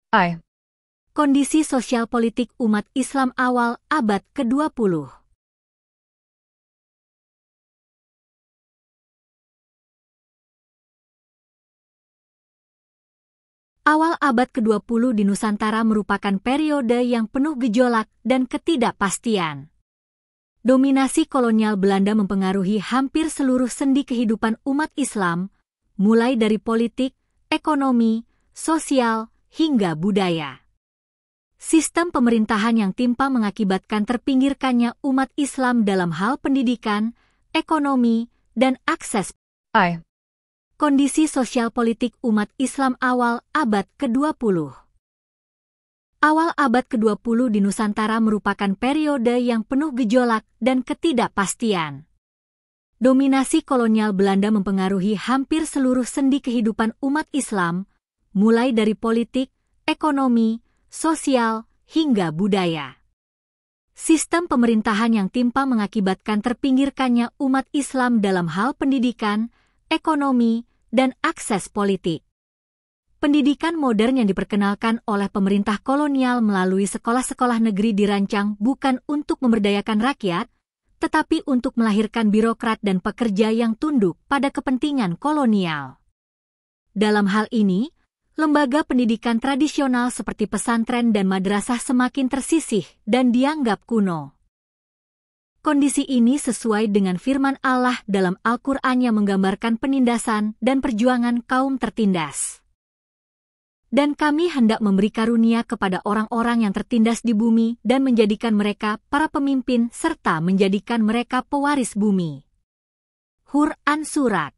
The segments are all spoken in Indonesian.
I. Kondisi sosial politik umat Islam awal abad ke-20. Awal abad ke-20 di Nusantara merupakan periode yang penuh gejolak dan ketidakpastian. Dominasi kolonial Belanda mempengaruhi hampir seluruh sendi kehidupan umat Islam, mulai dari politik, ekonomi, sosial, hingga budaya. Sistem pemerintahan yang timpang mengakibatkan terpinggirkannya umat Islam dalam hal pendidikan, ekonomi, dan akses. I. Kondisi sosial politik umat Islam awal abad ke-20. Awal abad ke-20 di Nusantara merupakan periode yang penuh gejolak dan ketidakpastian. Dominasi kolonial Belanda mempengaruhi hampir seluruh sendi kehidupan umat Islam, mulai dari politik, ekonomi, sosial, hingga budaya. Sistem pemerintahan yang timpang mengakibatkan terpinggirkannya umat Islam dalam hal pendidikan, ekonomi, dan akses politik. Pendidikan modern yang diperkenalkan oleh pemerintah kolonial melalui sekolah-sekolah negeri dirancang bukan untuk memberdayakan rakyat, tetapi untuk melahirkan birokrat dan pekerja yang tunduk pada kepentingan kolonial. Dalam hal ini, lembaga pendidikan tradisional seperti pesantren dan madrasah semakin tersisih dan dianggap kuno. Kondisi ini sesuai dengan firman Allah dalam Al-Quran yang menggambarkan penindasan dan perjuangan kaum tertindas. Dan kami hendak memberi karunia kepada orang-orang yang tertindas di bumi dan menjadikan mereka para pemimpin serta menjadikan mereka pewaris bumi. Quran Surat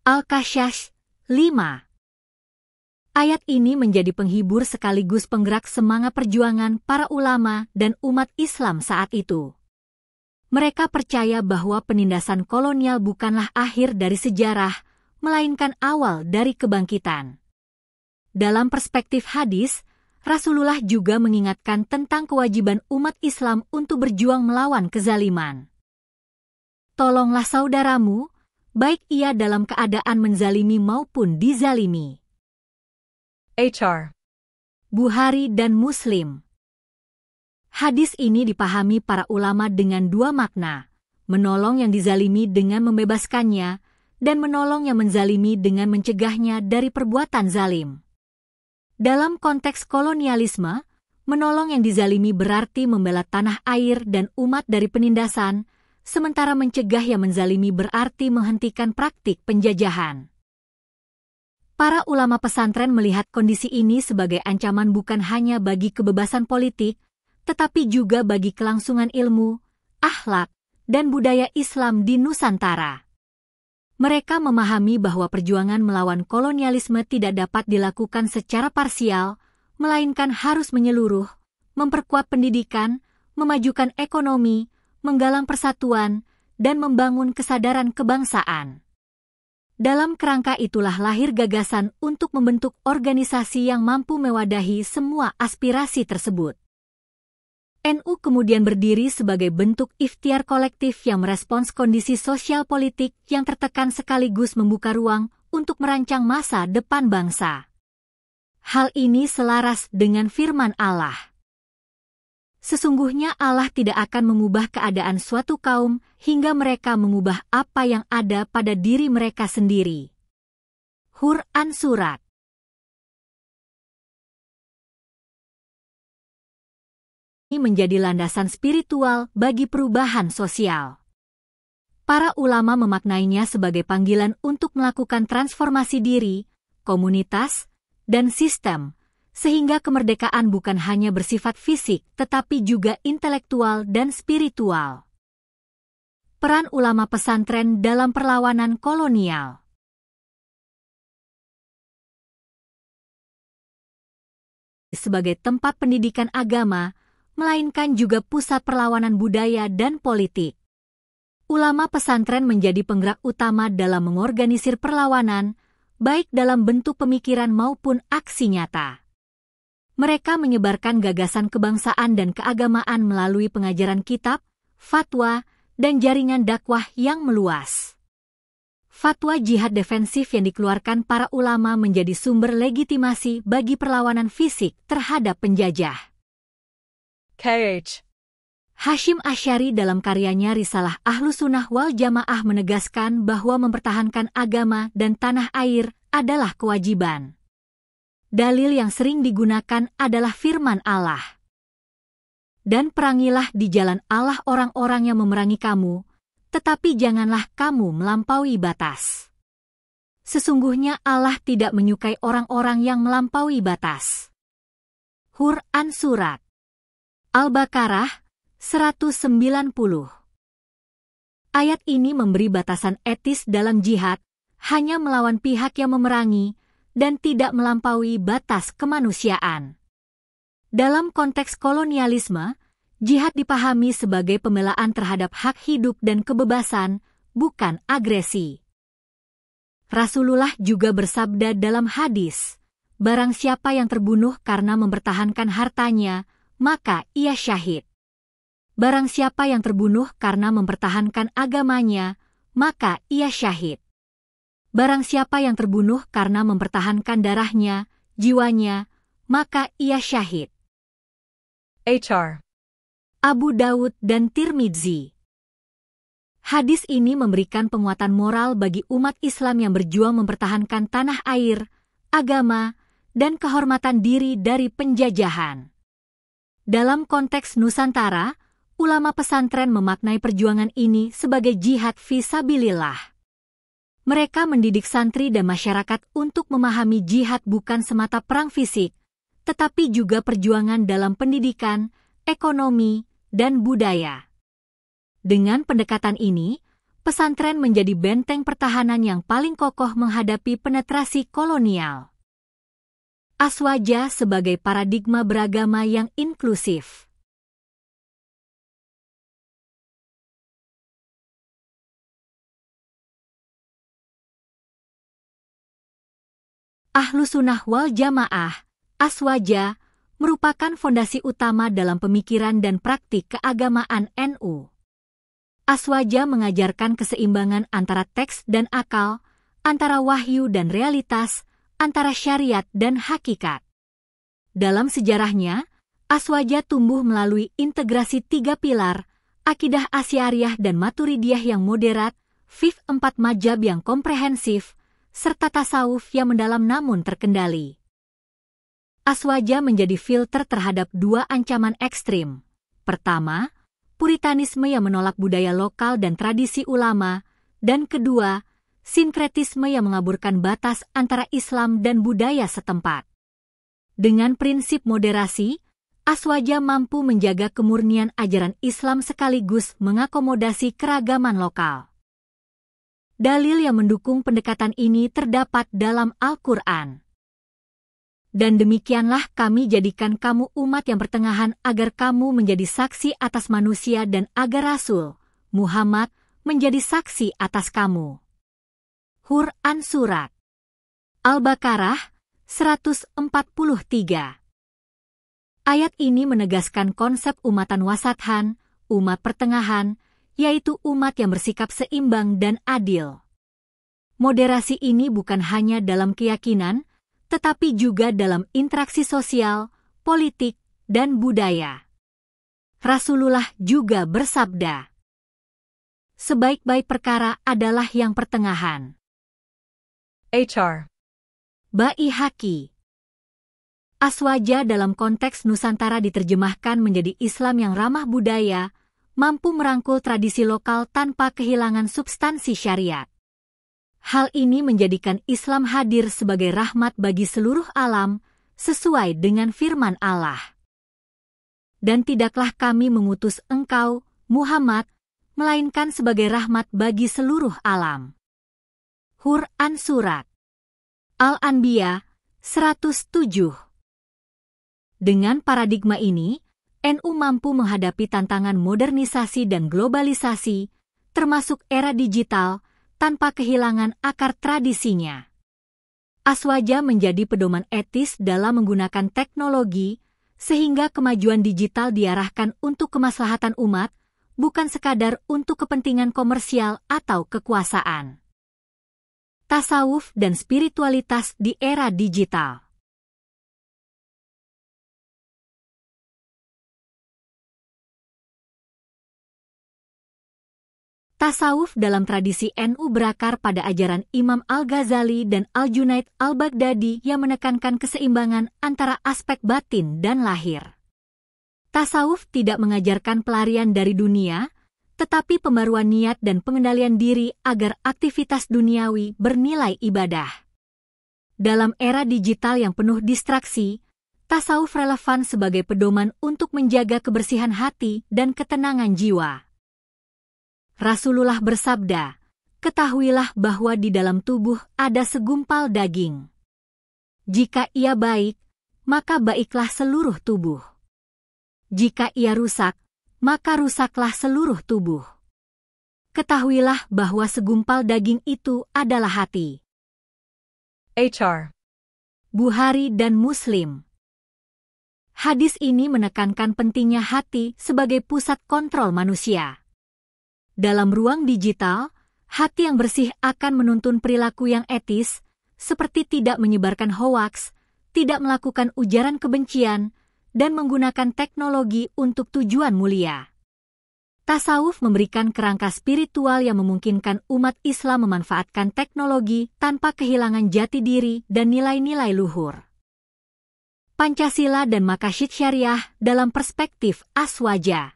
Al-Kasyash 5. Ayat ini menjadi penghibur sekaligus penggerak semangat perjuangan para ulama dan umat Islam saat itu. Mereka percaya bahwa penindasan kolonial bukanlah akhir dari sejarah, melainkan awal dari kebangkitan. Dalam perspektif hadis, Rasulullah juga mengingatkan tentang kewajiban umat Islam untuk berjuang melawan kezaliman. Tolonglah saudaramu, baik ia dalam keadaan menzalimi maupun dizalimi. HR. Bukhari dan Muslim. Hadis ini dipahami para ulama dengan dua makna, menolong yang dizalimi dengan membebaskannya, dan menolong yang menzalimi dengan mencegahnya dari perbuatan zalim. Dalam konteks kolonialisme, menolong yang dizalimi berarti membela tanah air dan umat dari penindasan, sementara mencegah yang menzalimi berarti menghentikan praktik penjajahan. Para ulama pesantren melihat kondisi ini sebagai ancaman bukan hanya bagi kebebasan politik, tetapi juga bagi kelangsungan ilmu, akhlak, dan budaya Islam di Nusantara. Mereka memahami bahwa perjuangan melawan kolonialisme tidak dapat dilakukan secara parsial, melainkan harus menyeluruh, memperkuat pendidikan, memajukan ekonomi, menggalang persatuan, dan membangun kesadaran kebangsaan. Dalam kerangka itulah lahir gagasan untuk membentuk organisasi yang mampu mewadahi semua aspirasi tersebut. NU kemudian berdiri sebagai bentuk ikhtiar kolektif yang merespons kondisi sosial politik yang tertekan sekaligus membuka ruang untuk merancang masa depan bangsa. Hal ini selaras dengan firman Allah. Sesungguhnya Allah tidak akan mengubah keadaan suatu kaum hingga mereka mengubah apa yang ada pada diri mereka sendiri. Quran Surat ini menjadi landasan spiritual bagi perubahan sosial. Para ulama memaknainya sebagai panggilan untuk melakukan transformasi diri, komunitas, dan sistem, sehingga kemerdekaan bukan hanya bersifat fisik tetapi juga intelektual dan spiritual. Peran ulama pesantren dalam perlawanan kolonial. Sebagai tempat pendidikan agama, melainkan juga pusat perlawanan budaya dan politik. Ulama pesantren menjadi penggerak utama dalam mengorganisir perlawanan, baik dalam bentuk pemikiran maupun aksi nyata. Mereka menyebarkan gagasan kebangsaan dan keagamaan melalui pengajaran kitab, fatwa, dan jaringan dakwah yang meluas. Fatwa jihad defensif yang dikeluarkan para ulama menjadi sumber legitimasi bagi perlawanan fisik terhadap penjajah. KH. Hashim Asy'ari dalam karyanya Risalah Ahlussunnah wal Jamaah menegaskan bahwa mempertahankan agama dan tanah air adalah kewajiban. Dalil yang sering digunakan adalah firman Allah. Dan perangilah di jalan Allah orang-orang yang memerangi kamu, tetapi janganlah kamu melampaui batas. Sesungguhnya Allah tidak menyukai orang-orang yang melampaui batas. Quran Surat Al-Baqarah 190. Ayat ini memberi batasan etis dalam jihad, hanya melawan pihak yang memerangi, dan tidak melampaui batas kemanusiaan. Dalam konteks kolonialisme, jihad dipahami sebagai pembelaan terhadap hak hidup dan kebebasan, bukan agresi. Rasulullah juga bersabda dalam hadis, "Barang siapa yang terbunuh karena mempertahankan hartanya, maka ia syahid. Barang siapa yang terbunuh karena mempertahankan agamanya, maka ia syahid. Barang siapa yang terbunuh karena mempertahankan darahnya, jiwanya, maka ia syahid." HR. Abu Daud dan Tirmidzi. Hadis ini memberikan penguatan moral bagi umat Islam yang berjuang mempertahankan tanah air, agama, dan kehormatan diri dari penjajahan. Dalam konteks Nusantara, ulama pesantren memaknai perjuangan ini sebagai jihad fisabilillah. Mereka mendidik santri dan masyarakat untuk memahami jihad bukan semata perang fisik, tetapi juga perjuangan dalam pendidikan, ekonomi, dan budaya. Dengan pendekatan ini, pesantren menjadi benteng pertahanan yang paling kokoh menghadapi penetrasi kolonial. Aswaja sebagai paradigma beragama yang inklusif. Ahlussunnah wal Jamaah, Aswaja, merupakan fondasi utama dalam pemikiran dan praktik keagamaan NU. Aswaja mengajarkan keseimbangan antara teks dan akal, antara wahyu dan realitas, antara syariat dan hakikat. Dalam sejarahnya, Aswaja tumbuh melalui integrasi 3 pilar, akidah Asy'ariyah dan Maturidiyah yang moderat, fiqh 4 mazhab yang komprehensif, serta tasawuf yang mendalam namun terkendali. Aswaja menjadi filter terhadap 2 ancaman ekstrim. Pertama, puritanisme yang menolak budaya lokal dan tradisi ulama, dan kedua, sinkretisme yang mengaburkan batas antara Islam dan budaya setempat. Dengan prinsip moderasi, Aswaja mampu menjaga kemurnian ajaran Islam sekaligus mengakomodasi keragaman lokal. Dalil yang mendukung pendekatan ini terdapat dalam Al-Quran. Dan demikianlah kami jadikan kamu umat yang pertengahan agar kamu menjadi saksi atas manusia dan agar Rasul, Muhammad, menjadi saksi atas kamu. Quran Surat Al-Baqarah 143. Ayat ini menegaskan konsep umatan wasathan, umat pertengahan, yaitu umat yang bersikap seimbang dan adil. Moderasi ini bukan hanya dalam keyakinan, tetapi juga dalam interaksi sosial, politik, dan budaya. Rasulullah juga bersabda, "Sebaik-baik perkara adalah yang pertengahan." HR. Baihaqi. Aswaja dalam konteks Nusantara diterjemahkan menjadi Islam yang ramah budaya, mampu merangkul tradisi lokal tanpa kehilangan substansi syariat. Hal ini menjadikan Islam hadir sebagai rahmat bagi seluruh alam, sesuai dengan firman Allah. Dan tidaklah kami mengutus engkau, Muhammad, melainkan sebagai rahmat bagi seluruh alam. Quran Surat Al-Anbiya 107. Dengan paradigma ini, NU mampu menghadapi tantangan modernisasi dan globalisasi, termasuk era digital, tanpa kehilangan akar tradisinya. Aswaja menjadi pedoman etis dalam menggunakan teknologi, sehingga kemajuan digital diarahkan untuk kemaslahatan umat, bukan sekadar untuk kepentingan komersial atau kekuasaan. tasawuf dan spiritualitas di era digital. Tasawuf dalam tradisi NU berakar pada ajaran Imam Al-Ghazali dan Al-Junaid Al-Baghdadi yang menekankan keseimbangan antara aspek batin dan lahir. Tasawuf tidak mengajarkan pelarian dari dunia, tetapi pembaruan niat dan pengendalian diri agar aktivitas duniawi bernilai ibadah. Dalam era digital yang penuh distraksi, tasawuf relevan sebagai pedoman untuk menjaga kebersihan hati dan ketenangan jiwa. Rasulullah bersabda, "Ketahuilah bahwa di dalam tubuh ada segumpal daging. Jika ia baik, maka baiklah seluruh tubuh. Jika ia rusak, maka rusaklah seluruh tubuh. Ketahuilah bahwa segumpal daging itu adalah hati." HR. Bukhari dan Muslim. Hadis ini menekankan pentingnya hati sebagai pusat kontrol manusia. Dalam ruang digital, hati yang bersih akan menuntun perilaku yang etis, seperti tidak menyebarkan hoaks, tidak melakukan ujaran kebencian, dan menggunakan teknologi untuk tujuan mulia. Tasawuf memberikan kerangka spiritual yang memungkinkan umat Islam memanfaatkan teknologi tanpa kehilangan jati diri dan nilai-nilai luhur. Pancasila dan Maqasid Syariah dalam perspektif Aswaja.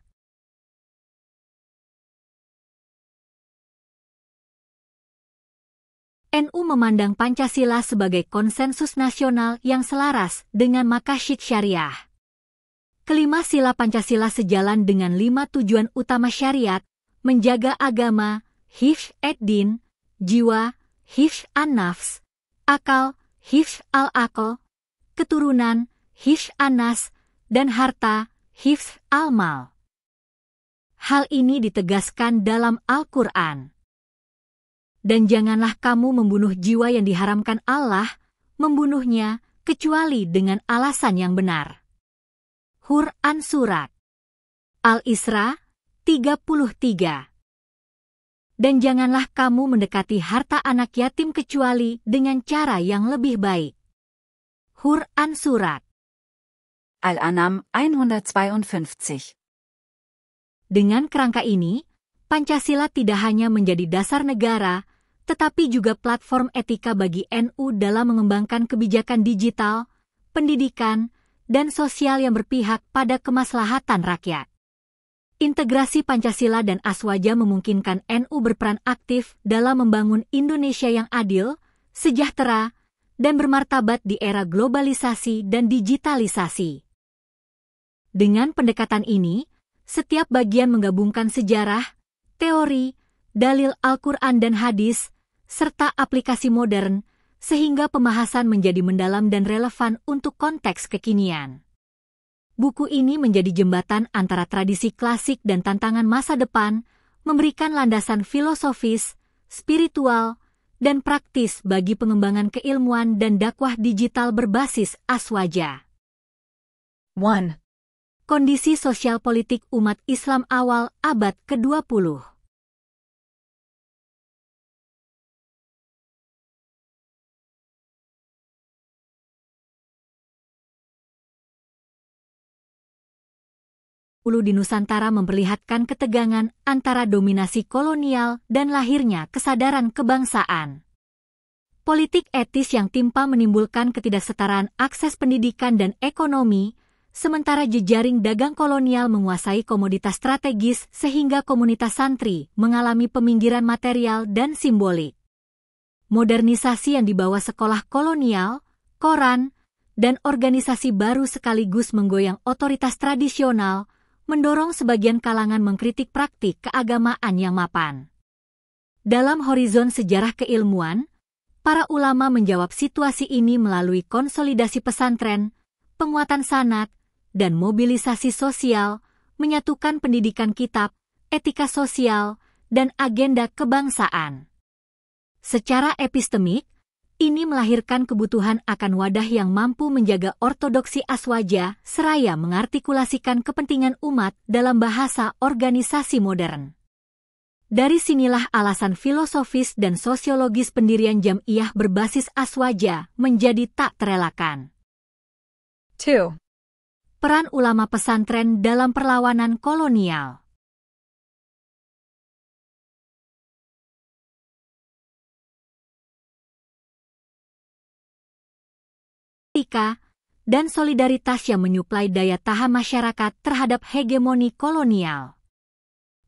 NU memandang Pancasila sebagai konsensus nasional yang selaras dengan Maqasid Syariah. Kelima sila Pancasila sejalan dengan 5 tujuan utama syariat, menjaga agama, hifz ad-din, jiwa, hifz an-nafs, akal, hifz al-aql, keturunan, hifz an-nas, dan harta, hifz al-mal. Hal ini ditegaskan dalam Al-Quran. Dan janganlah kamu membunuh jiwa yang diharamkan Allah, membunuhnya, kecuali dengan alasan yang benar. Quran Surat Al-Isra 33. Dan janganlah kamu mendekati harta anak yatim kecuali dengan cara yang lebih baik. Quran Surat Al-An'am 152. Dengan kerangka ini, Pancasila tidak hanya menjadi dasar negara, tetapi juga platform etika bagi NU dalam mengembangkan kebijakan digital, pendidikan, dan sosial yang berpihak pada kemaslahatan rakyat. Integrasi Pancasila dan Aswaja memungkinkan NU berperan aktif dalam membangun Indonesia yang adil, sejahtera, dan bermartabat di era globalisasi dan digitalisasi. Dengan pendekatan ini, setiap bagian menggabungkan sejarah, teori, dalil Al-Quran dan hadis, serta aplikasi modern, sehingga pembahasan menjadi mendalam dan relevan untuk konteks kekinian. Buku ini menjadi jembatan antara tradisi klasik dan tantangan masa depan, memberikan landasan filosofis, spiritual, dan praktis bagi pengembangan keilmuan dan dakwah digital berbasis Aswaja. 1. Kondisi sosial politik umat Islam awal abad ke-20. Di Nusantara memperlihatkan ketegangan antara dominasi kolonial dan lahirnya kesadaran kebangsaan. Politik etis yang timpang menimbulkan ketidaksetaraan akses pendidikan dan ekonomi, sementara jejaring dagang kolonial menguasai komoditas strategis sehingga komunitas santri mengalami peminggiran material dan simbolik. Modernisasi yang dibawa sekolah kolonial, koran, dan organisasi baru sekaligus menggoyang otoritas tradisional, mendorong sebagian kalangan mengkritik praktik keagamaan yang mapan. Dalam horizon sejarah keilmuan, para ulama menjawab situasi ini melalui konsolidasi pesantren, penguatan sanad, dan mobilisasi sosial, menyatukan pendidikan kitab, etika sosial, dan agenda kebangsaan. Secara epistemik, ini melahirkan kebutuhan akan wadah yang mampu menjaga ortodoksi Aswaja seraya mengartikulasikan kepentingan umat dalam bahasa organisasi modern. Dari sinilah alasan filosofis dan sosiologis pendirian Jam'iyah berbasis Aswaja menjadi tak terelakkan. 2. Peran ulama pesantren dalam perlawanan kolonial. Etika dan solidaritas yang menyuplai daya tahan masyarakat terhadap hegemoni kolonial.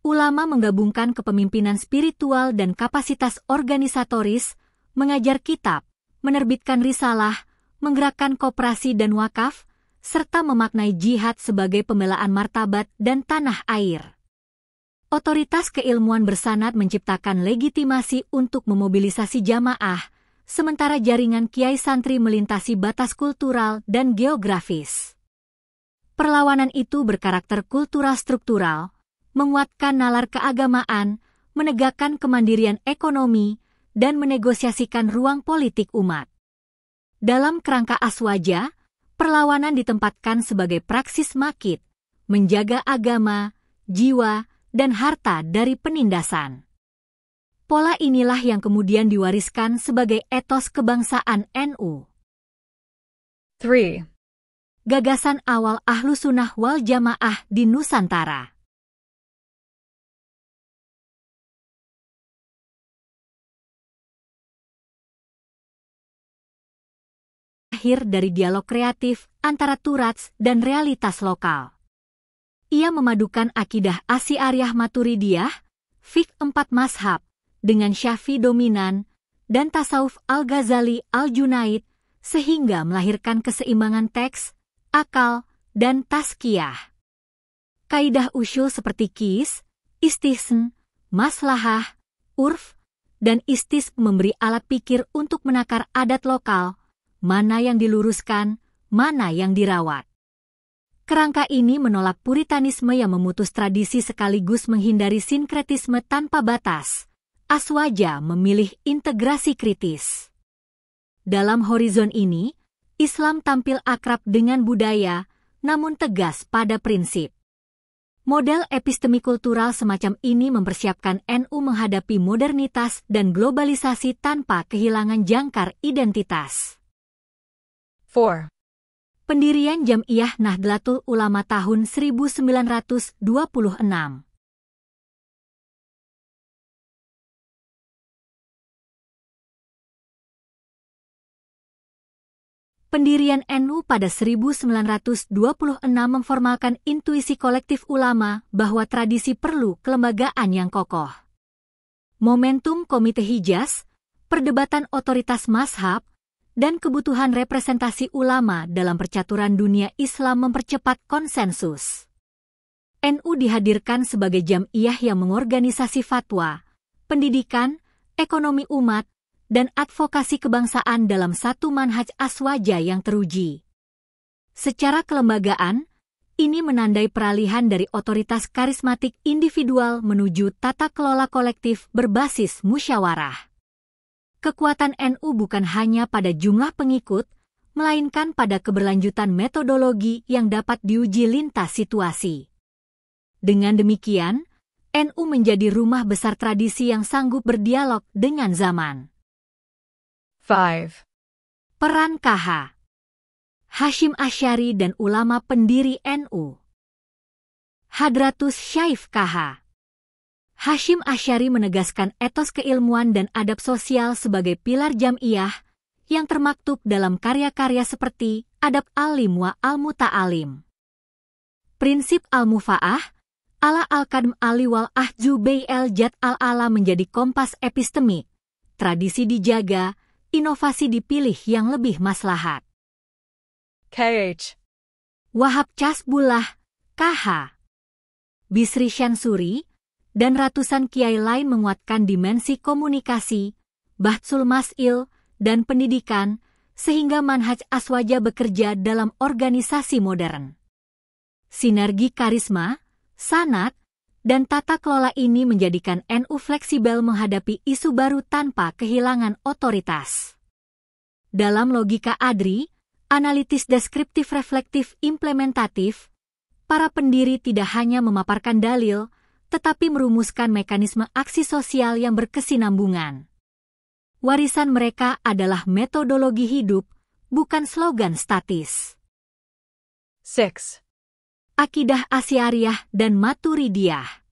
Ulama menggabungkan kepemimpinan spiritual dan kapasitas organisatoris, mengajar kitab, menerbitkan risalah, menggerakkan koperasi dan wakaf, serta memaknai jihad sebagai pembelaan martabat dan tanah air. Otoritas keilmuan bersanad menciptakan legitimasi untuk memobilisasi jamaah, sementara jaringan kiai santri melintasi batas kultural dan geografis. Perlawanan itu berkarakter kultural struktural, menguatkan nalar keagamaan, menegakkan kemandirian ekonomi, dan menegosiasikan ruang politik umat. Dalam kerangka Aswaja, perlawanan ditempatkan sebagai praksis makit, menjaga agama, jiwa, dan harta dari penindasan. Pola inilah yang kemudian diwariskan sebagai etos kebangsaan NU. 3. Gagasan awal Ahlussunnah wal Jamaah di Nusantara. Lahir dari dialog kreatif antara Turats dan realitas lokal. Ia memadukan akidah Asy'ariyah Maturidiyah, fiqh 4 mazhab, dengan Syafi'i dominan, dan tasawuf Al-Ghazali Al-Junaid, sehingga melahirkan keseimbangan teks, akal, dan tazkiyah. Kaidah usyul seperti qis, istihsan, maslahah, urf, dan istisq memberi alat pikir untuk menakar adat lokal, mana yang diluruskan, mana yang dirawat. Kerangka ini menolak puritanisme yang memutus tradisi sekaligus menghindari sinkretisme tanpa batas. Aswaja memilih integrasi kritis. Dalam horizon ini, Islam tampil akrab dengan budaya, namun tegas pada prinsip. Model epistemi kultural semacam ini mempersiapkan NU menghadapi modernitas dan globalisasi tanpa kehilangan jangkar identitas. 4. Pendirian Jam'iyah Nahdlatul Ulama tahun 1926. Pendirian NU pada 1926 memformalkan intuisi kolektif ulama bahwa tradisi perlu kelembagaan yang kokoh. Momentum Komite Hijaz, perdebatan otoritas mazhab, dan kebutuhan representasi ulama dalam percaturan dunia Islam mempercepat konsensus. NU dihadirkan sebagai jam'iyah yang mengorganisasi fatwa, pendidikan, ekonomi umat, dan advokasi kebangsaan dalam satu manhaj aswaja yang teruji. Secara kelembagaan, ini menandai peralihan dari otoritas karismatik individual menuju tata kelola kolektif berbasis musyawarah. Kekuatan NU bukan hanya pada jumlah pengikut, melainkan pada keberlanjutan metodologi yang dapat diuji lintas situasi. Dengan demikian, NU menjadi rumah besar tradisi yang sanggup berdialog dengan zaman. 5. Peran KH. Hasyim Asy'ari dan ulama pendiri NU. Hadratus Syaikh KH. Hasyim Asy'ari menegaskan etos keilmuan dan adab sosial sebagai pilar jam'iyah yang termaktub dalam karya-karya seperti Adab Alim wa Al-Muta'alim. Prinsip Al-Mufa'ah, ala Al-Qadm Ali wal Ahju Bai'al Jad al-Ala menjadi kompas epistemik. Tradisi dijaga, inovasi dipilih yang lebih maslahat. KH. Wahab Casbullah, KH. Bisri Syansuri, dan ratusan kiai lain menguatkan dimensi komunikasi, bahsul masil, dan pendidikan, sehingga manhaj aswaja bekerja dalam organisasi modern. Sinergi karisma, sanad, dan tata kelola ini menjadikan NU fleksibel menghadapi isu baru tanpa kehilangan otoritas. Dalam logika ADRI, analitis deskriptif reflektif implementatif, para pendiri tidak hanya memaparkan dalil, tetapi merumuskan mekanisme aksi sosial yang berkesinambungan. Warisan mereka adalah metodologi hidup, bukan slogan statis. 6. Akidah Asy'ariyah dan Maturidiyah.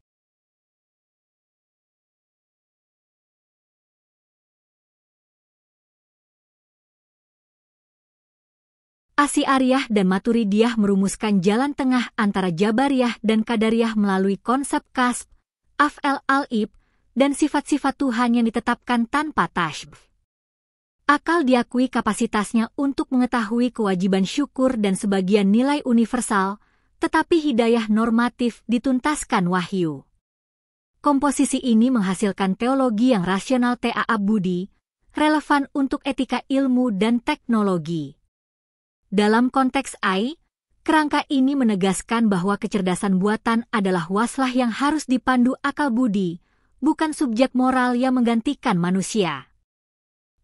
Asy'ariyah dan Maturidiyah merumuskan jalan tengah antara Jabariyah dan Qadariyah melalui konsep kasb, af'al al-ib, dan sifat-sifat Tuhan yang ditetapkan tanpa tasybih. Akal diakui kapasitasnya untuk mengetahui kewajiban syukur dan sebagian nilai universal, tetapi hidayah normatif dituntaskan wahyu. Komposisi ini menghasilkan teologi yang rasional ta'abudi, relevan untuk etika ilmu dan teknologi. Dalam konteks AI, kerangka ini menegaskan bahwa kecerdasan buatan adalah waslah yang harus dipandu akal budi, bukan subjek moral yang menggantikan manusia.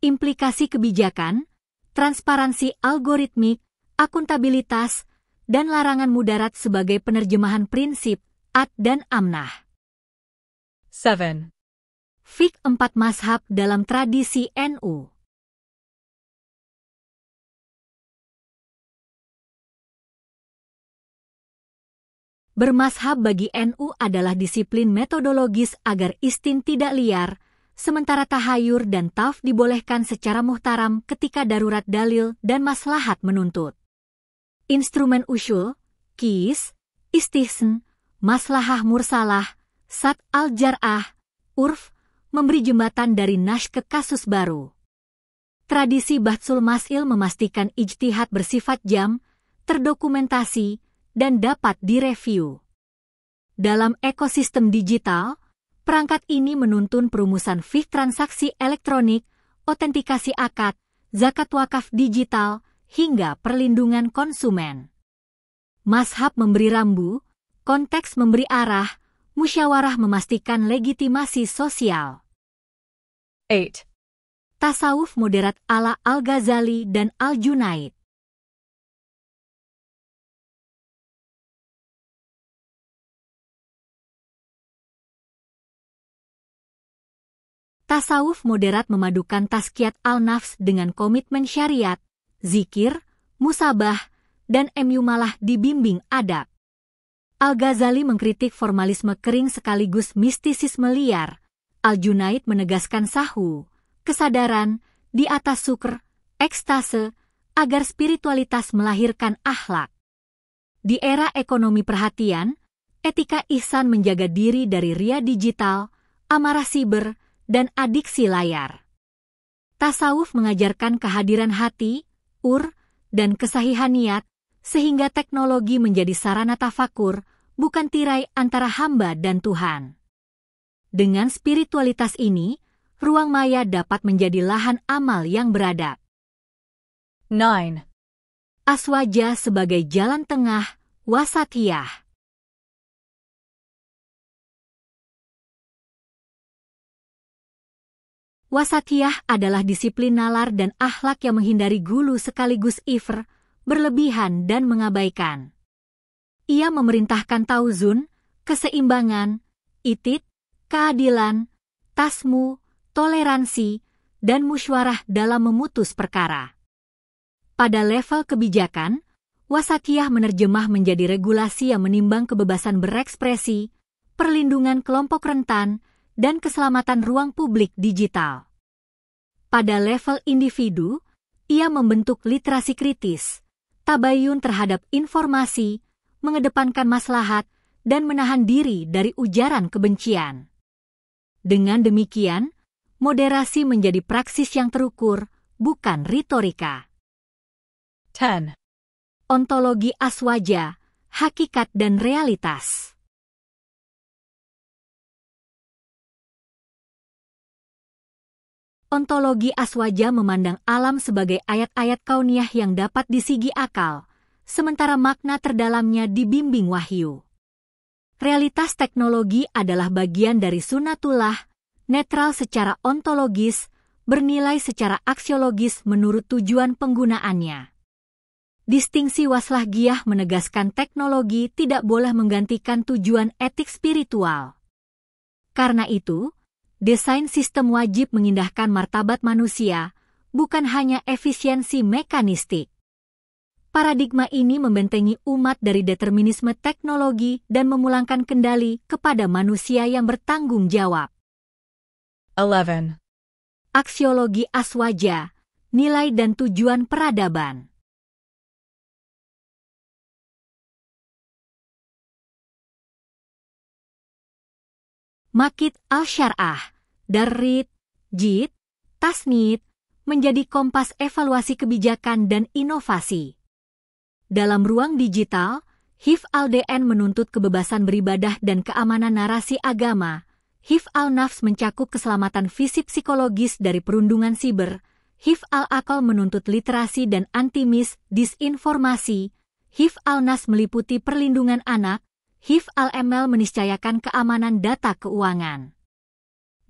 Implikasi kebijakan, transparansi algoritmik, akuntabilitas, dan larangan mudarat sebagai penerjemahan prinsip, ad dan amnah. 7. Fiqh 4 mazhab dalam tradisi NU. Bermazhab bagi NU adalah disiplin metodologis agar istin tidak liar, sementara tahayur dan taf dibolehkan secara muhtaram ketika darurat dalil dan maslahat menuntut. Instrumen usyul, qis, istihsan, maslahah mursalah, sat al-jar'ah, urf, memberi jembatan dari nash ke kasus baru. Tradisi Bahthul Masail memastikan ijtihad bersifat jam, terdokumentasi, dan dapat direview. Dalam ekosistem digital, perangkat ini menuntun perumusan fiqh transaksi elektronik, otentikasi akad, zakat wakaf digital, hingga perlindungan konsumen. Mazhab memberi rambu, konteks memberi arah, musyawarah memastikan legitimasi sosial. 8. Tasawuf moderat ala Al-Ghazali dan Al-Junaid. Tasawuf moderat memadukan tazkiyat al-nafs dengan komitmen syariat, zikir, musabah, dan emyumalah dibimbing adab. Al-Ghazali mengkritik formalisme kering sekaligus mistisisme liar. Al-Junaid menegaskan sahu, kesadaran, di atas sukr, ekstase, agar spiritualitas melahirkan akhlak. Di era ekonomi perhatian, etika ihsan menjaga diri dari ria digital, amarah siber, dan adiksi layar. Tasawuf mengajarkan kehadiran hati, dan kesahihan niat, sehingga teknologi menjadi sarana tafakur, bukan tirai antara hamba dan Tuhan. Dengan spiritualitas ini, ruang maya dapat menjadi lahan amal yang beradab. 9. Aswaja sebagai jalan tengah, wasatiyah. Wasatiyah adalah disiplin nalar dan akhlak yang menghindari gulu sekaligus ifr, berlebihan dan mengabaikan. Ia memerintahkan tauzun, keseimbangan, itit, keadilan, tasmu, toleransi, dan musyawarah dalam memutus perkara. Pada level kebijakan, wasatiyah menerjemah menjadi regulasi yang menimbang kebebasan berekspresi, perlindungan kelompok rentan, dan keselamatan ruang publik digital. Pada level individu, ia membentuk literasi kritis, tabayun terhadap informasi, mengedepankan maslahat, dan menahan diri dari ujaran kebencian. Dengan demikian, moderasi menjadi praksis yang terukur, bukan retorika. 10. Ontologi aswaja, hakikat dan realitas. Ontologi aswaja memandang alam sebagai ayat-ayat kauniyah yang dapat disigi akal, sementara makna terdalamnya dibimbing wahyu. Realitas teknologi adalah bagian dari sunnatullah, netral secara ontologis, bernilai secara aksiologis menurut tujuan penggunaannya. Distingsi waslahgiyah menegaskan teknologi tidak boleh menggantikan tujuan etik spiritual. Karena itu, desain sistem wajib mengindahkan martabat manusia, bukan hanya efisiensi mekanistik. Paradigma ini membentengi umat dari determinisme teknologi dan memulangkan kendali kepada manusia yang bertanggung jawab. 11. Aksiologi Aswaja, nilai dan tujuan peradaban. Makit al-Syar'ah, Darrit, Jid, Tasnid, menjadi kompas evaluasi kebijakan dan inovasi. Dalam ruang digital, Hifz al-DN menuntut kebebasan beribadah dan keamanan narasi agama. Hifz al-Nafs mencakup keselamatan fisik psikologis dari perundungan siber. Hifz al-Aql menuntut literasi dan anti-mis, disinformasi. Hifz al-Nas meliputi perlindungan anak. Hifz al-ML meniscayakan keamanan data keuangan.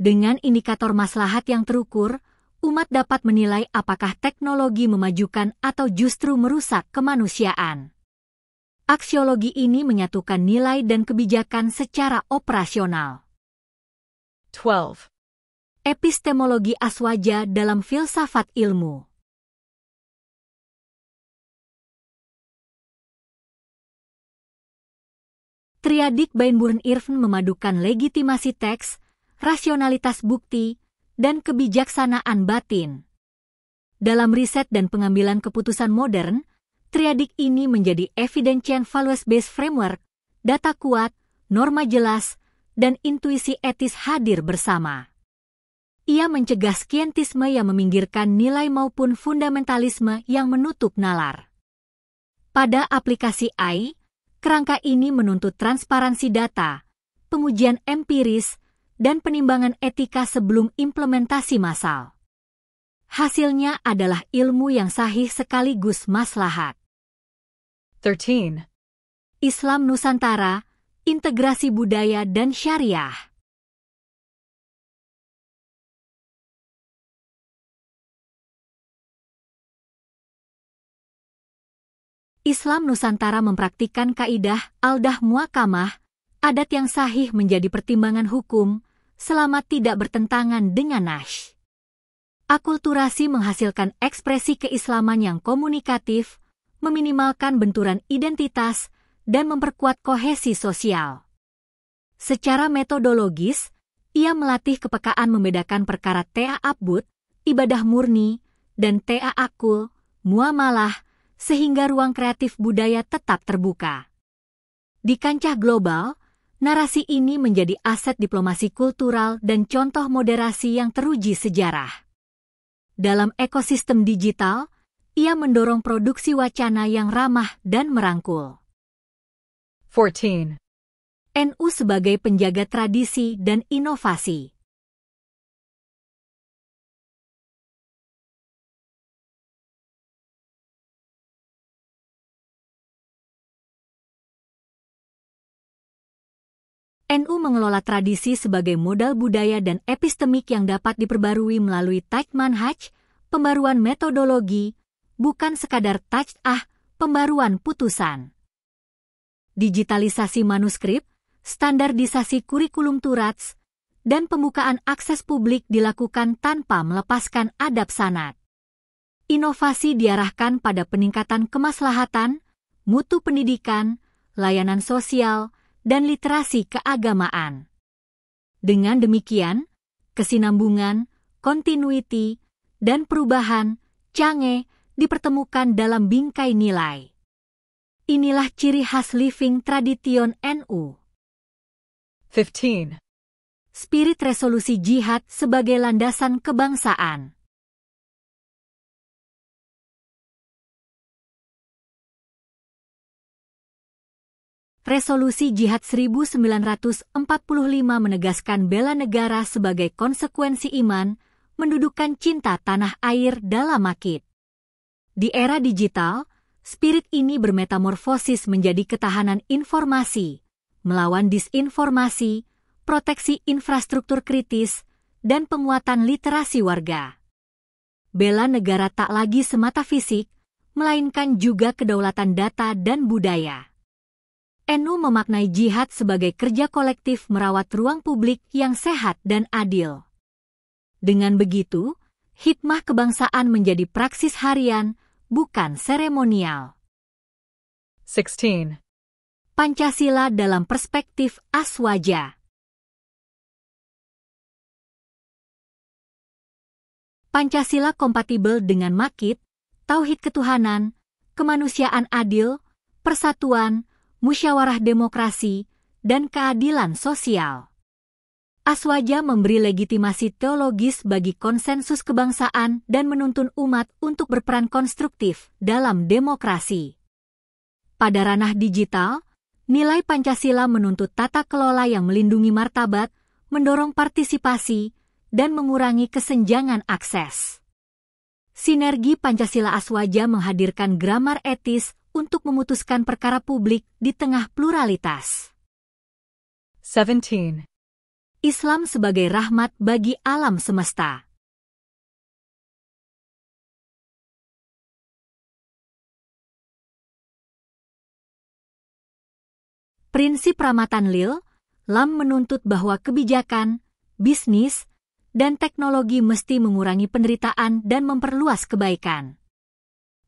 Dengan indikator maslahat yang terukur, umat dapat menilai apakah teknologi memajukan atau justru merusak kemanusiaan. Aksiologi ini menyatukan nilai dan kebijakan secara operasional. 12. Epistemologi Aswaja dalam filsafat ilmu. Triadik Bainburn-Irfan memadukan legitimasi teks, rasionalitas bukti, dan kebijaksanaan batin. Dalam riset dan pengambilan keputusan modern, triadik ini menjadi evidential values-based framework, data kuat, norma jelas, dan intuisi etis hadir bersama. Ia mencegah skientisme yang meminggirkan nilai maupun fundamentalisme yang menutup nalar. Pada aplikasi AI, kerangka ini menuntut transparansi data, pengujian empiris, dan penimbangan etika sebelum implementasi massal. Hasilnya adalah ilmu yang sahih sekaligus maslahat. 13. Islam Nusantara, integrasi budaya dan syariah. Islam Nusantara mempraktikkan kaidah al-dah muakamah, adat yang sahih menjadi pertimbangan hukum, selama tidak bertentangan dengan nash. Akulturasi menghasilkan ekspresi keislaman yang komunikatif, meminimalkan benturan identitas, dan memperkuat kohesi sosial. Secara metodologis, ia melatih kepekaan membedakan perkara ta'abbud, ibadah murni, dan ta'akul, muamalah, sehingga ruang kreatif budaya tetap terbuka. Di kancah global, narasi ini menjadi aset diplomasi kultural dan contoh moderasi yang teruji sejarah. Dalam ekosistem digital, ia mendorong produksi wacana yang ramah dan merangkul. 14. NU sebagai penjaga tradisi dan inovasi. NU mengelola tradisi sebagai modal budaya dan epistemik yang dapat diperbarui melalui Tajd Manhaj, pembaruan metodologi, bukan sekadar Tajd pembaruan putusan. Digitalisasi manuskrip, standarisasi kurikulum Turats, dan pembukaan akses publik dilakukan tanpa melepaskan adab sanad. Inovasi diarahkan pada peningkatan kemaslahatan, mutu pendidikan, layanan sosial, dan literasi keagamaan. Dengan demikian, kesinambungan, continuity, dan perubahan, canggih, dipertemukan dalam bingkai nilai. Inilah ciri khas Living Tradition NU. 15. Spirit resolusi jihad sebagai landasan kebangsaan. Resolusi Jihad 1945 menegaskan bela negara sebagai konsekuensi iman, mendudukkan cinta tanah air dalam makit. Di era digital, spirit ini bermetamorfosis menjadi ketahanan informasi, melawan disinformasi, proteksi infrastruktur kritis, dan penguatan literasi warga. Bela negara tak lagi semata fisik, melainkan juga kedaulatan data dan budaya. NU memaknai jihad sebagai kerja kolektif merawat ruang publik yang sehat dan adil. Dengan begitu, hikmah kebangsaan menjadi praksis harian, bukan seremonial. 16. Pancasila dalam perspektif Aswaja. Pancasila kompatibel dengan Maqid, tauhid ketuhanan, kemanusiaan adil, persatuan, musyawarah demokrasi, dan keadilan sosial. Aswaja memberi legitimasi teologis bagi konsensus kebangsaan dan menuntun umat untuk berperan konstruktif dalam demokrasi. Pada ranah digital, nilai Pancasila menuntut tata kelola yang melindungi martabat, mendorong partisipasi, dan mengurangi kesenjangan akses. Sinergi Pancasila Aswaja menghadirkan grammar etis untuk memutuskan perkara publik di tengah pluralitas. 17. Islam sebagai rahmat bagi alam semesta. Prinsip Ramatan Lil, Lam menuntut bahwa kebijakan, bisnis, dan teknologi mesti mengurangi penderitaan dan memperluas kebaikan.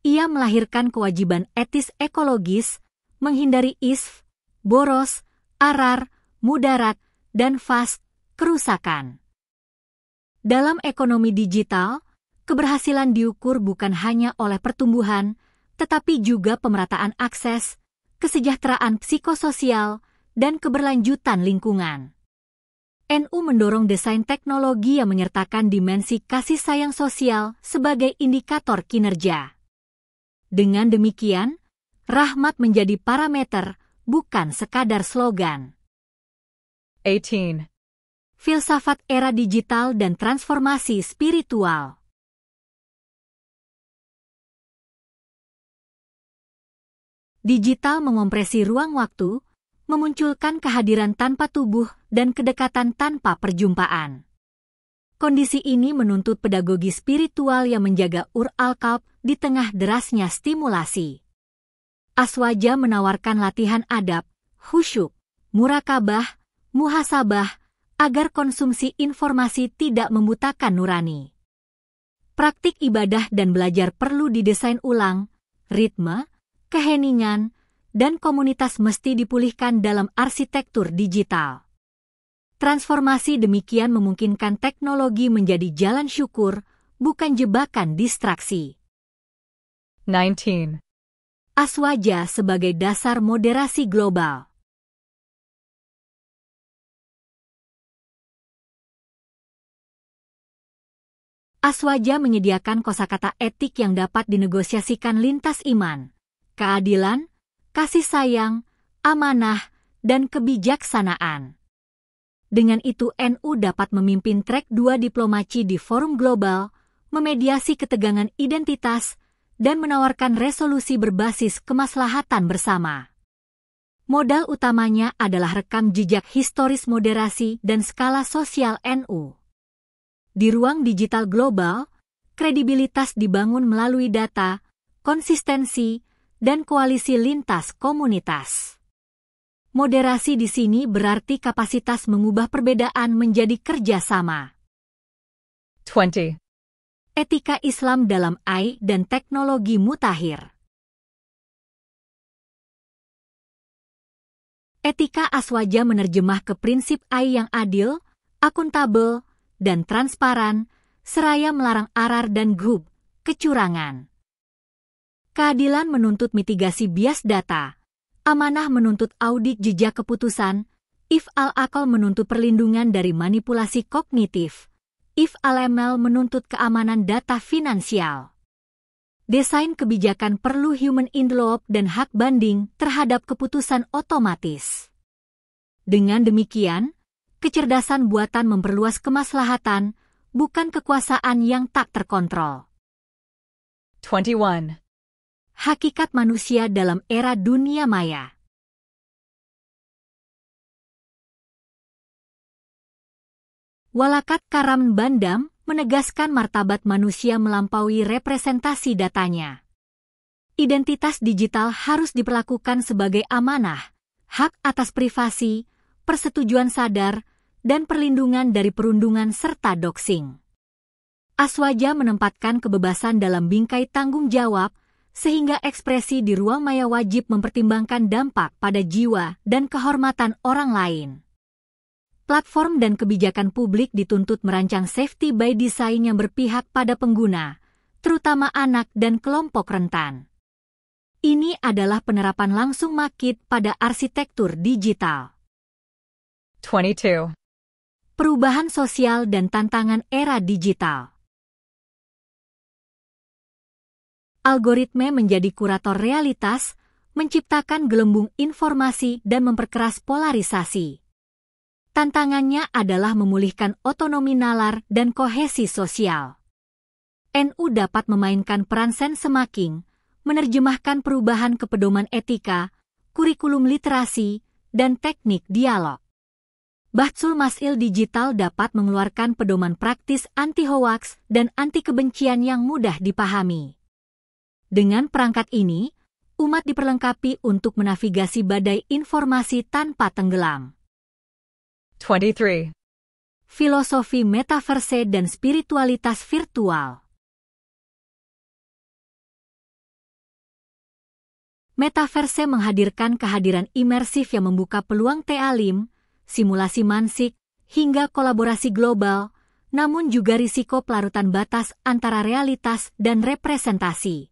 Ia melahirkan kewajiban etis ekologis, menghindari isf, boros, arar, mudarat, dan fast, kerusakan. Dalam ekonomi digital, keberhasilan diukur bukan hanya oleh pertumbuhan, tetapi juga pemerataan akses, kesejahteraan psikososial, dan keberlanjutan lingkungan. NU mendorong desain teknologi yang menyertakan dimensi kasih sayang sosial sebagai indikator kinerja. Dengan demikian, rahmat menjadi parameter, bukan sekadar slogan. 18. Filsafat era digital dan transformasi spiritual. Digital mengompresi ruang waktu, memunculkan kehadiran tanpa tubuh dan kedekatan tanpa perjumpaan. Kondisi ini menuntut pedagogi spiritual yang menjaga al-qalb di tengah derasnya stimulasi. Aswaja menawarkan latihan adab, khusyuk, murakabah, muhasabah, agar konsumsi informasi tidak membutakan nurani. Praktik ibadah dan belajar perlu didesain ulang, ritme, keheningan, dan komunitas mesti dipulihkan dalam arsitektur digital. Transformasi demikian memungkinkan teknologi menjadi jalan syukur, bukan jebakan distraksi. 19. Aswaja sebagai dasar moderasi global. Aswaja menyediakan kosakata etik yang dapat dinegosiasikan lintas iman, keadilan, kasih sayang, amanah, dan kebijaksanaan. Dengan itu NU dapat memimpin trek 2 diplomasi di forum global, memediasi ketegangan identitas, dan menawarkan resolusi berbasis kemaslahatan bersama. Modal utamanya adalah rekam jejak historis moderasi dan skala sosial NU. Di ruang digital global, kredibilitas dibangun melalui data, konsistensi, dan koalisi lintas komunitas. Moderasi di sini berarti kapasitas mengubah perbedaan menjadi kerjasama. 20. Etika Islam dalam AI dan teknologi mutakhir. Etika Aswaja menerjemah ke prinsip AI yang adil, akuntabel, dan transparan, seraya melarang arar dan grup, kecurangan. Keadilan menuntut mitigasi bias data. Amanah menuntut audit jejak keputusan, al-aqal menuntut perlindungan dari manipulasi kognitif, al-ML menuntut keamanan data finansial. Desain kebijakan perlu human in the loop dan hak banding terhadap keputusan otomatis. Dengan demikian, kecerdasan buatan memperluas kemaslahatan, bukan kekuasaan yang tak terkontrol. 21. Hakikat manusia dalam era dunia maya. Walakat Karam Bandam menegaskan martabat manusia melampaui representasi datanya. Identitas digital harus diperlakukan sebagai amanah, hak atas privasi, persetujuan sadar, dan perlindungan dari perundungan serta doxing. Aswaja menempatkan kebebasan dalam bingkai tanggung jawab, sehingga ekspresi di ruang maya wajib mempertimbangkan dampak pada jiwa dan kehormatan orang lain. Platform dan kebijakan publik dituntut merancang safety by design yang berpihak pada pengguna, terutama anak dan kelompok rentan. Ini adalah penerapan langsung Makit pada arsitektur digital. 22. Perubahan sosial dan tantangan era digital. Algoritme menjadi kurator realitas, menciptakan gelembung informasi dan memperkeras polarisasi. Tantangannya adalah memulihkan otonomi nalar dan kohesi sosial. NU dapat memainkan peran semaking, menerjemahkan perubahan ke pedoman etika, kurikulum literasi, dan teknik dialog. Bahsul Masil Digital dapat mengeluarkan pedoman praktis anti-hoaks dan anti-kebencian yang mudah dipahami. Dengan perangkat ini, umat diperlengkapi untuk menavigasi badai informasi tanpa tenggelam. 23. Filosofi metaverse dan spiritualitas virtual. Metaverse menghadirkan kehadiran imersif yang membuka peluang ta'lim, simulasi mansik, hingga kolaborasi global, namun juga risiko pelarutan batas antara realitas dan representasi.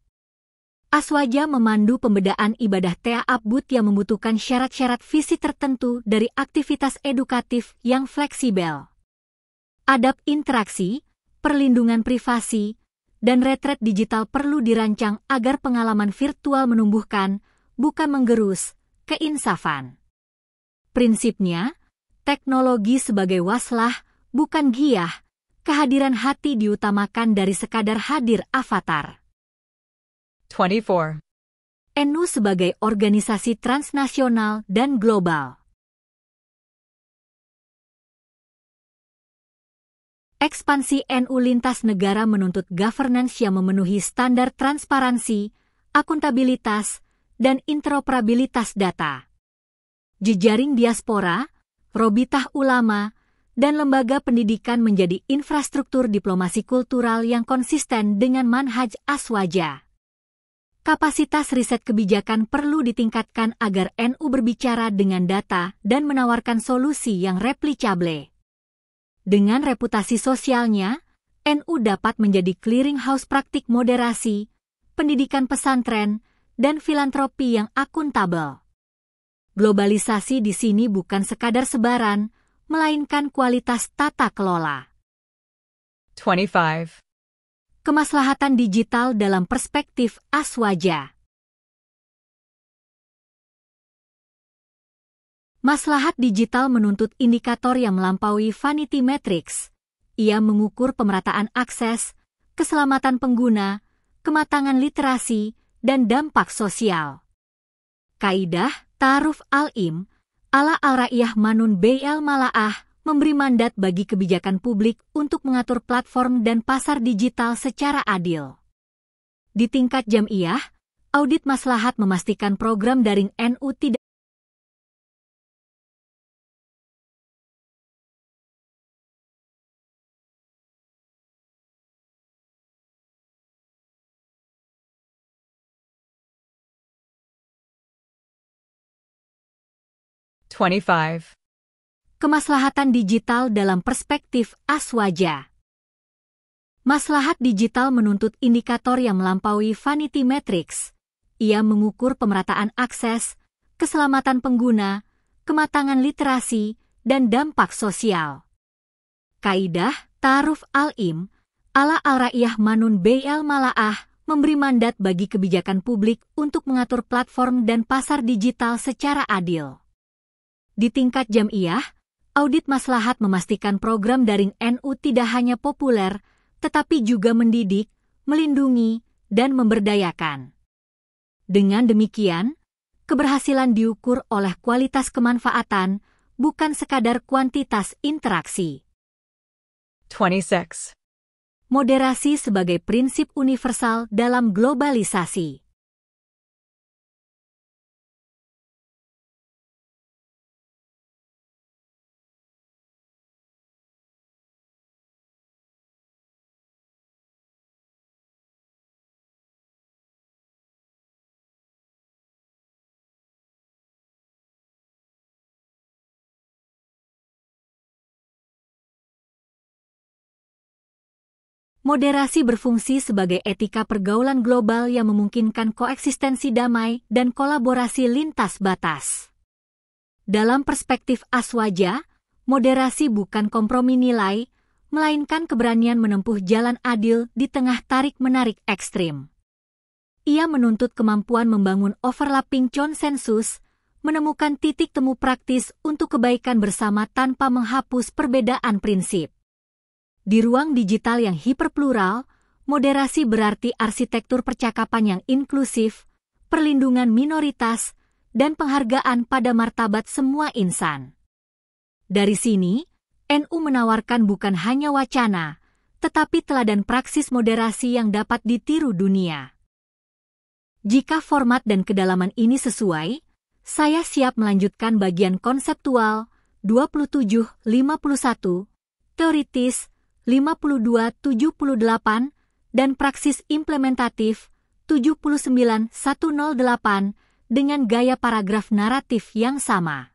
Aswaja memandu pembedaan ibadah ta'abbud yang membutuhkan syarat-syarat visi tertentu dari aktivitas edukatif yang fleksibel. Adab interaksi, perlindungan privasi, dan retret digital perlu dirancang agar pengalaman virtual menumbuhkan, bukan menggerus, keinsafan. Prinsipnya, teknologi sebagai waslah, bukan giyah, kehadiran hati diutamakan dari sekadar hadir avatar. 24. NU sebagai organisasi transnasional dan global. Ekspansi NU lintas negara menuntut governance yang memenuhi standar transparansi, akuntabilitas, dan interoperabilitas data. Jejaring diaspora, robitah ulama, dan lembaga pendidikan menjadi infrastruktur diplomasi kultural yang konsisten dengan manhaj Aswaja. Kapasitas riset kebijakan perlu ditingkatkan agar NU berbicara dengan data dan menawarkan solusi yang replicable. Dengan reputasi sosialnya, NU dapat menjadi clearinghouse praktik moderasi, pendidikan pesantren, dan filantropi yang akuntabel. Globalisasi di sini bukan sekadar sebaran, melainkan kualitas tata kelola. 25. Kemaslahatan digital dalam perspektif Aswaja. Maslahat digital menuntut indikator yang melampaui vanity metrics. Ia mengukur pemerataan akses, keselamatan pengguna, kematangan literasi, dan dampak sosial. Kaidah Ta'aruf al-Im, ala al-Ra'iyah Manun B'al Mala'ah, memberi mandat bagi kebijakan publik untuk mengatur platform dan pasar digital secara adil. Di tingkat jam'iyah, audit maslahat memastikan program daring NU tidak Kemaslahatan digital dalam perspektif Aswaja. Maslahat digital menuntut indikator yang melampaui vanity metrics. Ia mengukur pemerataan akses, keselamatan pengguna, kematangan literasi, dan dampak sosial. Kaidah Ta'aruf al-Im, ala al-Ra'iyah Manun B'al Mala'ah, memberi mandat bagi kebijakan publik untuk mengatur platform dan pasar digital secara adil. Di tingkat jam'iyah, audit maslahat memastikan program daring NU tidak hanya populer, tetapi juga mendidik, melindungi, dan memberdayakan. Dengan demikian, keberhasilan diukur oleh kualitas kemanfaatan, bukan sekadar kuantitas interaksi. 26. Moderasi sebagai prinsip universal dalam globalisasi. Moderasi berfungsi sebagai etika pergaulan global yang memungkinkan koeksistensi damai dan kolaborasi lintas batas. Dalam perspektif Aswaja, moderasi bukan kompromi nilai, melainkan keberanian menempuh jalan adil di tengah tarik-menarik ekstrim. Ia menuntut kemampuan membangun overlapping konsensus, menemukan titik temu praktis untuk kebaikan bersama tanpa menghapus perbedaan prinsip. Di ruang digital yang hiperplural, moderasi berarti arsitektur percakapan yang inklusif, perlindungan minoritas, dan penghargaan pada martabat semua insan. Dari sini, NU menawarkan bukan hanya wacana, tetapi teladan praksis moderasi yang dapat ditiru dunia. Jika format dan kedalaman ini sesuai, saya siap melanjutkan bagian konseptual 27-51, teoritis 52-78, dan praksis implementatif 79-108 dengan gaya paragraf naratif yang sama.